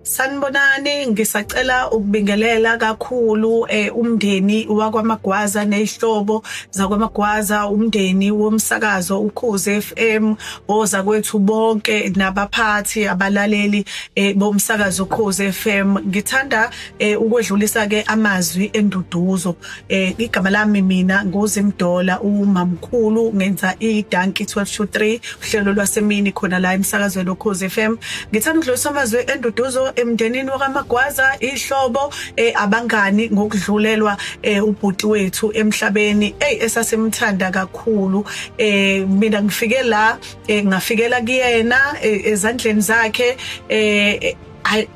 Sanibonani, ngisacela ukubingelela kakhulu umndeni wakwaMagwaza nezihlobo zakwaMagwaza, umndeni womsakazo Ukhozi FM, ozakwethu bonke nabaphathi abalaleli bomsakazo Ukhozi FM. Ngithanda ukwedlulisa ke amazwi enduduzo. Igama lami mina nguZimdola uMamkhulu, ngenza iDanki 1223 uhlelo lwasemini khona la emsakazweni Ukhozi FM. Ngithanda ukudlulisa amazwi enduduzo emndenini wakaMagwaza, ihlobo, abangani ngokudlulelwa ubhuti wethu emhlabeni esasimthanda kakhulu. Mina ngifike la ngafikela kuyena ezandleni zakhe.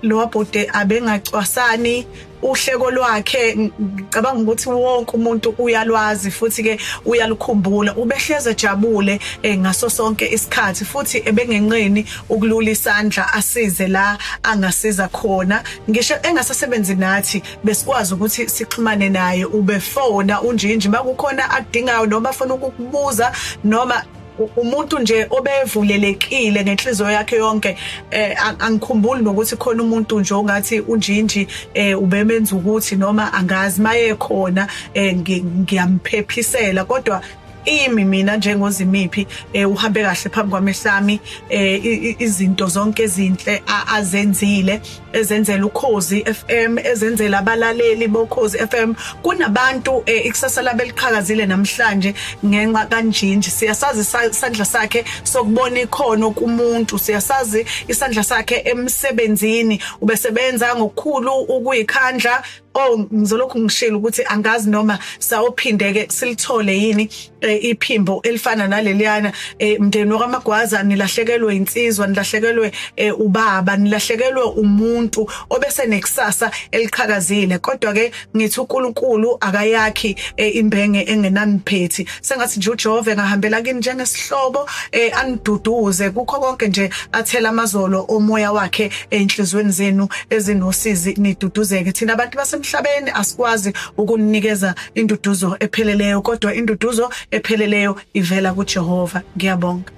Lo bhuti abengacwasani, uhleko lwakhe ngicabanga ukuthi wonke umuntu uyalwazi futhi ke uyalukhumbula. Ubehleze ejabule ngaso sonke isikhathi futhi ebengenqeni ukulula isandla asize la angasiza khona. Ngisho engasasebenzi nathi besikwazi ukuthi sixhumane naye, ubefona unjinji makukhona akudingayo noma afuna ukukubuza noma umuntu nje obevulelekile ngenhliziyo yakhe yonke. Angikhumbuli nokuthi khona umuntu nje ongathi unjinji ubemenza ukuthi noma angazi maye khona ngiyamphephisela. Kodwa mina njengoZimiphi uhambe kahle phambi kwamehlami. Izinto zonke ezinhle azenzile, ezenzela Ukhozi FM, ezenzela abalaleli boKhozi FM. Kunabantu ikusasa labe liqhakazile namhlanje ngenxa kanjinji. Siyasazi isandla sakhe sokubona ikhono kumuntu, siyasazi isandla sakhe emsebenzini, ubesebenza ngokukhulu ukuyikhandla. Ngizolokhu ngishilo ukuthi angazi noma sawuphindeke silithole yini iphimbo elifana naleliyana. Mndeni wakaMagwaza, nilahlekelwe insizwa, nilahlekelwe ubaba, nilahlekelwe umuntu obese nekusasa eliqhakazile. Kodwa ke ngithi uNkulunkulu akayakhi imbenge engenaniphethi. Sengathi nje uJehova ngahambela kini njengesihlobo, aniduduze kukho konke nje, athela amazolo omoya wakhe enhlizweni zenu ezinosizi, niduduzeke. Thina abantu emhlabeni asikwazi ukunikeza induduzo epheleleyo, kodwa induduzo epheleleyo ivela kuJehova. Ngiyabonga.